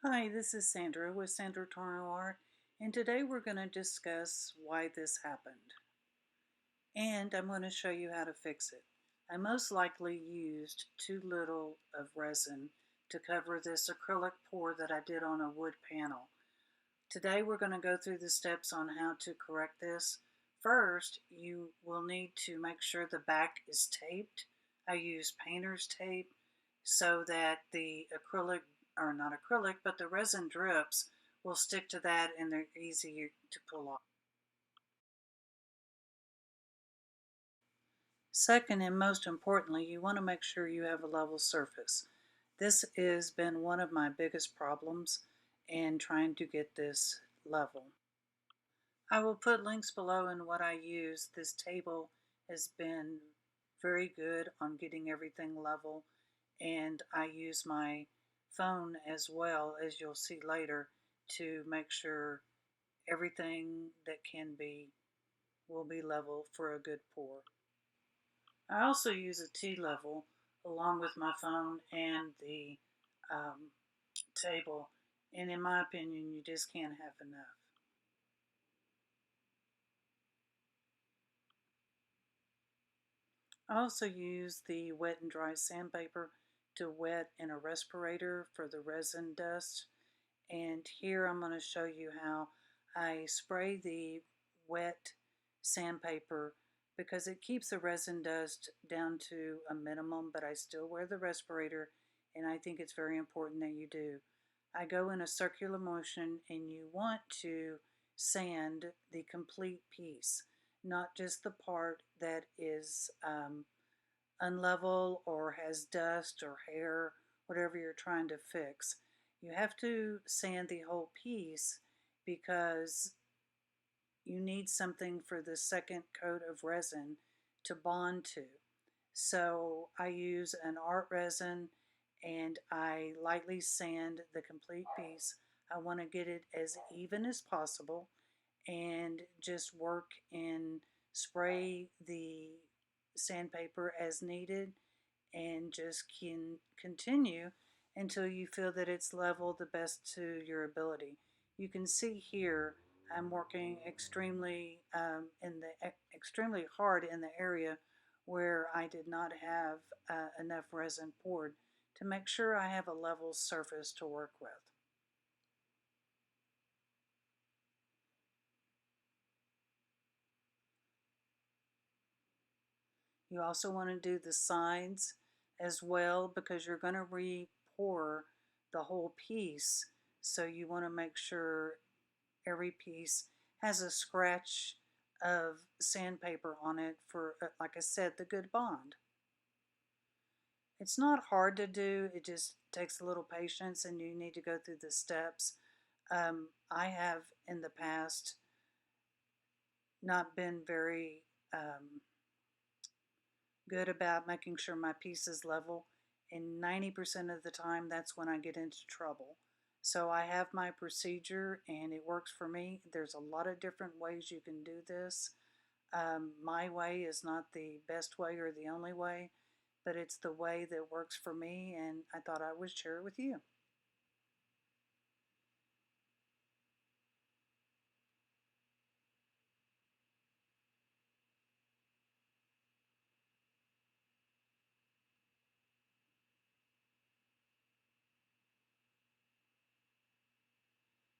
Hi, this is Sandra with Sandra Torno Art, and today we're going to discuss why this happened. And I'm going to show you how to fix it. I most likely used too little of resin to cover this acrylic pour that I did on a wood panel. Today we're going to go through the steps on how to correct this. First, you will need to make sure the back is taped. I use painter's tape so that the acrylic, or not acrylic, but the resin drips will stick to that and they're easy to pull off. Second, and most importantly, you want to make sure you have a level surface. This has been one of my biggest problems in trying to get this level. I will put links below in what I use. This table has been very good on getting everything level, and I use my phone as well, as you'll see later, to make sure everything that can be will be level for a good pour. I also use a T-level along with my phone and the um, table, and in my opinion, you just can't have enough. I also use the wet and dry sandpaper to wet in a respirator for the resin dust. And here I'm going to show you how I spray the wet sandpaper because it keeps the resin dust down to a minimum, but I still wear the respirator, and I think it's very important that you do. I go in a circular motion, and you want to sand the complete piece, not just the part that is unlevel or has dust or hair, whatever you're trying to fix. You have to sand the whole piece because you need something for the second coat of resin to bond to. So I use an art resin and I lightly sand the complete piece. I want to get it as even as possible and just work and spray the sandpaper as needed and just can continue until you feel that it's level the best to your ability. You can see here I'm working extremely hard in the area where I did not have enough resin poured to make sure I have a level surface to work with. You also want to do the sides as well because you're going to re-pour the whole piece. So you want to make sure every piece has a scratch of sandpaper on it for, like I said, the good bond. It's not hard to do, it just takes a little patience and you need to go through the steps. I have in the past not been very good about making sure my piece is level, and 90% of the time that's when I get into trouble. So I have my procedure and it works for me. There's a lot of different ways you can do this. My way is not the best way or the only way, but it's the way that works for me, and I thought I would share it with you.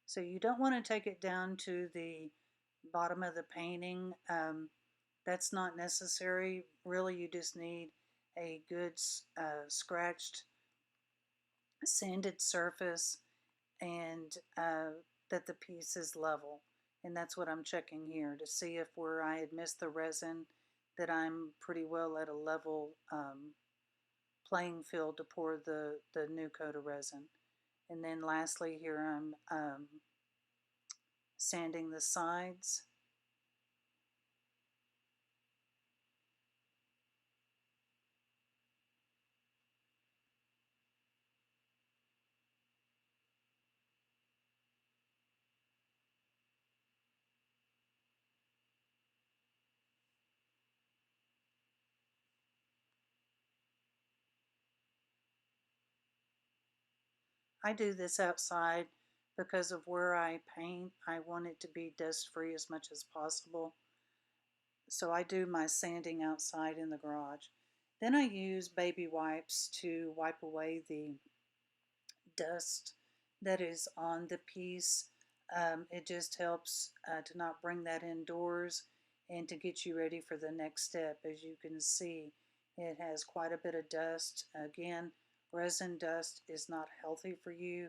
So you don't want to take it down to the bottom of the painting. That's not necessary. Really, you just need a good scratched, sanded surface and that the piece is level. And that's what I'm checking here to see if where I had missed the resin that I'm pretty well at a level playing field to pour the new coat of resin. And then lastly here I'm sanding the sides. I do this outside because of where I paint. I want it to be dust free as much as possible. So I do my sanding outside in the garage. Then I use baby wipes to wipe away the dust that is on the piece. It just helps to not bring that indoors and to get you ready for the next step. As you can see, it has quite a bit of dust. Again, resin dust is not healthy for you,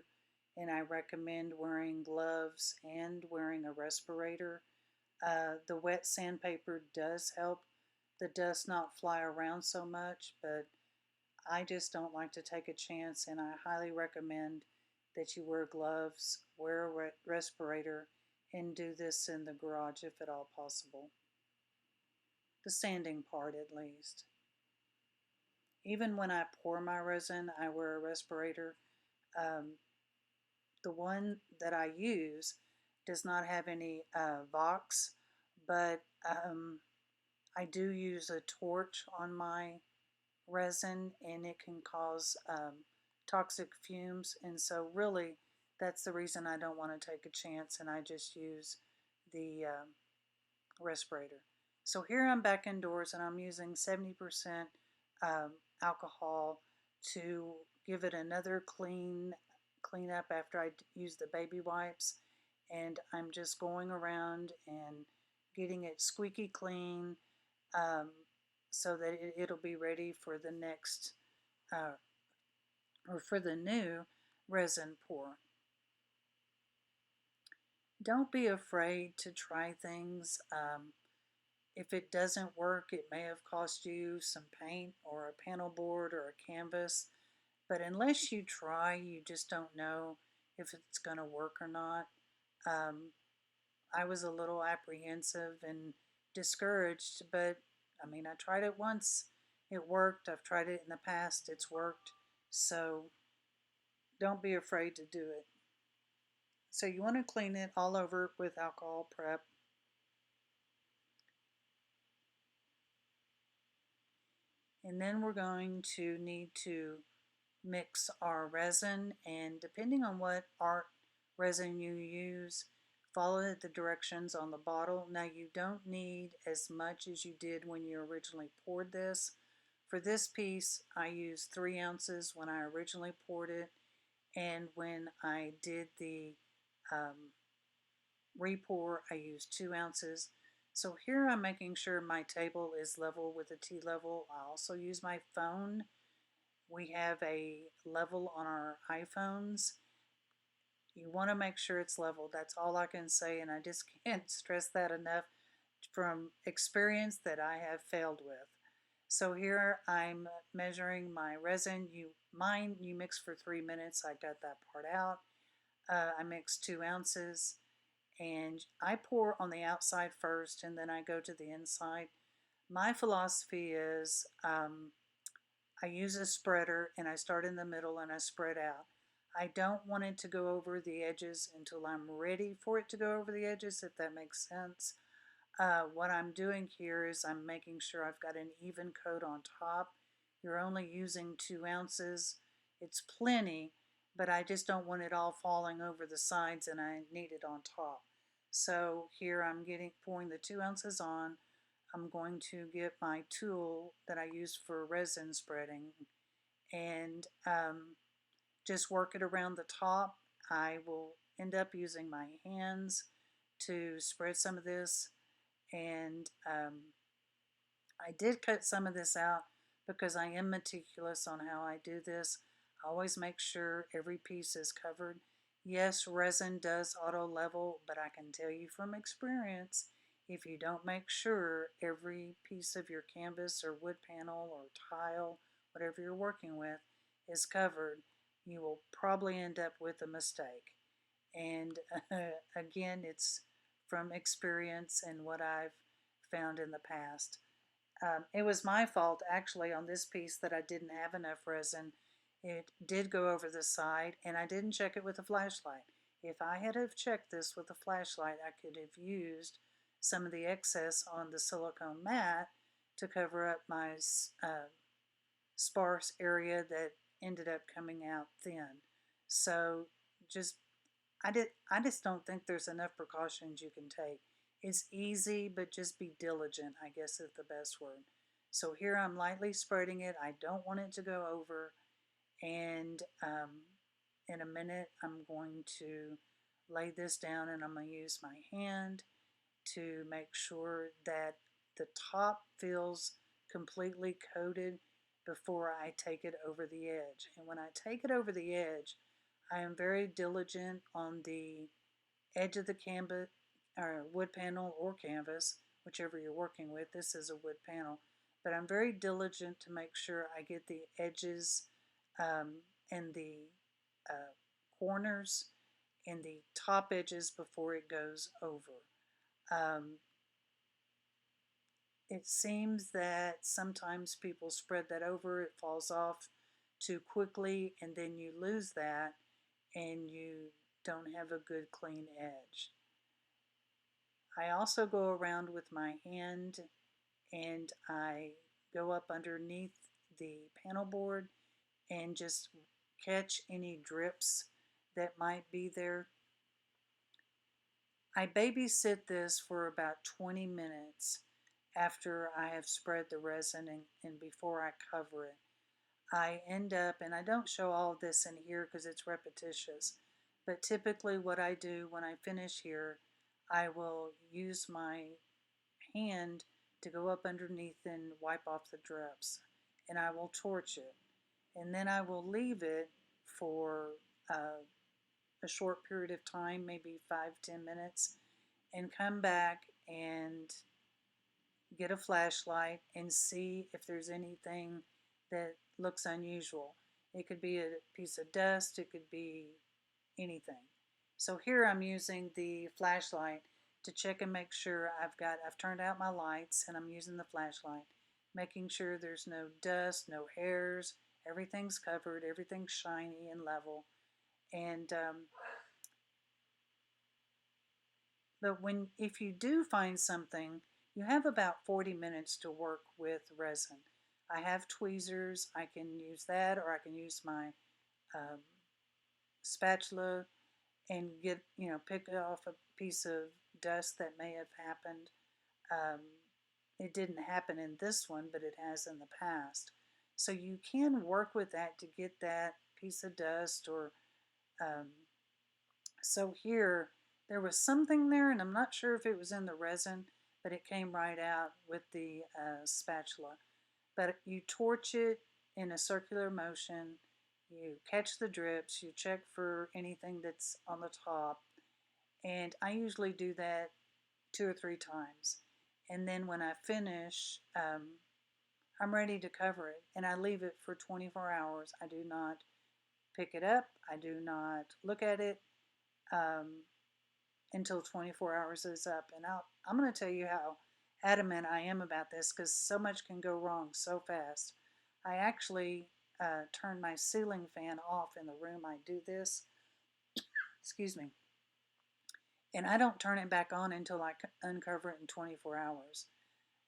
and I recommend wearing gloves and wearing a respirator. The wet sandpaper does help the dust not fly around so much, but I just don't like to take a chance, and I highly recommend that you wear gloves, wear a respirator, and do this in the garage if at all possible. The sanding part, at least. Even when I pour my resin, I wear a respirator. Um, the one that I use does not have any Vox, but I do use a torch on my resin, and it can cause toxic fumes. And so really that's the reason I don't want to take a chance, and I just use the respirator. So here I'm back indoors, and I'm using 70% alcohol to give it another clean up after I use the baby wipes. And I'm just going around and getting it squeaky clean, um, so that it'll be ready for the next uh, or for the new resin pour. Don't be afraid to try things. If it doesn't work, it may have cost you some paint or a panel board or a canvas, but unless you try, you just don't know if it's going to work or not. Um, I was a little apprehensive and discouraged, but I mean, I tried it once, it worked. I've tried it in the past, it's worked. So don't be afraid to do it. So you want to clean it all over with alcohol prep. And then we're going to need to mix our resin, and depending on what art resin you use, follow the directions on the bottle. Now you don't need as much as you did when you originally poured this. For this piece, I used 3 ounces when I originally poured it, and when I did the re-pour, I used 2 ounces. So here I'm making sure my table is level with the tea level. I also use my phone. We have a level on our iPhones. You want to make sure it's level. That's all I can say, and I just can't stress that enough from experience that I have failed with. So here I'm measuring my resin. You mix for 3 minutes. I got that part out. I mixed 2 ounces, and I pour on the outside first, and then I go to the inside. My philosophy is I use a spreader, and I start in the middle and I spread out. I don't want it to go over the edges until I'm ready for it to go over the edges, if that makes sense. What I'm doing here is I'm making sure I've got an even coat on top. You're only using 2 ounces. It's plenty, but I just don't want it all falling over the sides, and I need it on top. So here I'm pouring the 2 ounces on. I'm going to get my tool that I use for resin spreading, and just work it around the top. I will end up using my hands to spread some of this, and I did cut some of this out because I am meticulous on how I do this. I always make sure every piece is covered. Yes, resin does auto level, but I can tell you from experience, if you don't make sure every piece of your canvas or wood panel or tile, whatever you're working with, is covered, you will probably end up with a mistake. And again, it's from experience and what I've found in the past. It was my fault actually on this piece that I didn't have enough resin. It did go over the side, and I didn't check it with a flashlight. If I had have checked this with a flashlight, I could have used some of the excess on the silicone mat to cover up my sparse area that ended up coming out thin. So just I just don't think there's enough precautions you can take. It's easy, but just be diligent, I guess is the best word. So here I'm lightly spreading it. I don't want it to go over. And in a minute, I'm going to lay this down and I'm going to use my hand to make sure that the top feels completely coated before I take it over the edge. And when I take it over the edge, I am very diligent on the edge of the canvas or wood panel or canvas, whichever you're working with. This is a wood panel, but I'm very diligent to make sure I get the edges and the uh, corners and the top edges before it goes over. Um, it seems that sometimes people spread that over, it falls off too quickly, and then you lose that and you don't have a good clean edge. I also go around with my hand and I go up underneath the panel board and just catch any drips that might be there. I babysit this for about 20 minutes after I have spread the resin and before I cover it. I end up, and I don't show all of this in here because it's repetitious, but typically what I do when I finish here, I will use my hand to go up underneath and wipe off the drips, and I will torch it. And then I will leave it for a short period of time, maybe 5-10 minutes, and come back and get a flashlight and see if there's anything that looks unusual. It could be a piece of dust, it could be anything. So here I'm using the flashlight to check and make sure I've turned out my lights and I'm using the flashlight, making sure there's no dust, no hairs, everything's covered, everything's shiny and level. And but if you do find something, you have about 40 minutes to work with resin. I have tweezers, I can use that, or I can use my um, spatula and pick off a piece of dust that may have happened. Um, it didn't happen in this one, but it has in the past. So you can work with that to get that piece of dust or um, so here there was something there, and I'm not sure if it was in the resin, but it came right out with the spatula. But you torch it in a circular motion, you catch the drips, you check for anything that's on the top, and I usually do that 2 or 3 times. And then when I finish, I'm ready to cover it, and I leave it for 24 hours. I do not pick it up, I do not look at it. Until 24 hours is up. And I'm going to tell you how adamant I am about this because so much can go wrong so fast. I actually turn my ceiling fan off in the room I do this. Excuse me. And I don't turn it back on until I uncover it in 24 hours.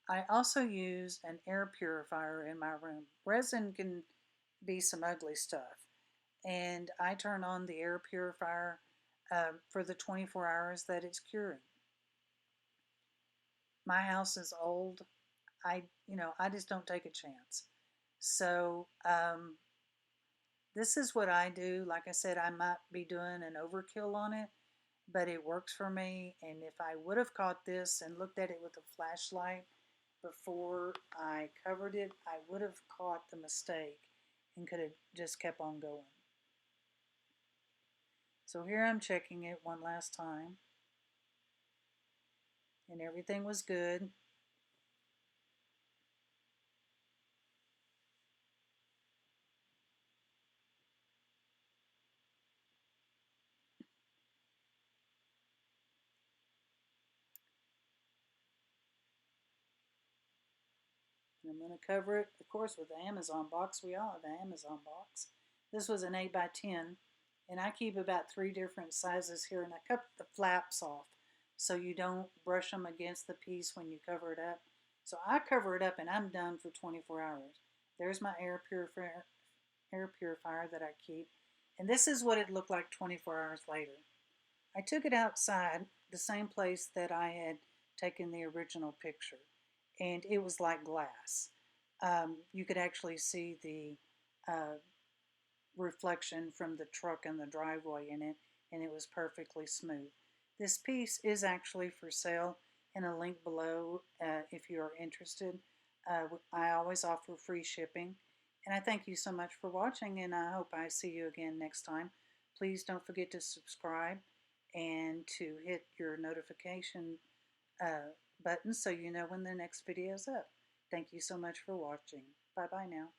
I also use an air purifier in my room. Resin can be some ugly stuff. And I turn on the air purifier for the 24 hours that it's curing. My house is old. I just don't take a chance. So this is what I do. Like I said, I might be doing an overkill on it, but it works for me. And if I would have caught this and looked at it with a flashlight before I covered it, I would have caught the mistake and could have just kept on going. So here I'm checking it one last time, and everything was good. And I'm going to cover it, of course, with the Amazon box. We all have the Amazon box. This was an 8x10, and I keep about 3 different sizes here, and I cut the flaps off so you don't brush them against the piece when you cover it up. So I cover it up, and I'm done for 24 hours. There's my air purifier that I keep. And this is what it looked like 24 hours later. I took it outside, the same place that I had taken the original picture, and it was like glass. You could actually see the uh, reflection from the truck and the driveway in it, and it was perfectly smooth. This piece is actually for sale in a link below if you are interested. I always offer free shipping. And I thank you so much for watching, and I hope I see you again next time. Please don't forget to subscribe and to hit your notification button so you know when the next video is up. Thank you so much for watching. Bye bye now.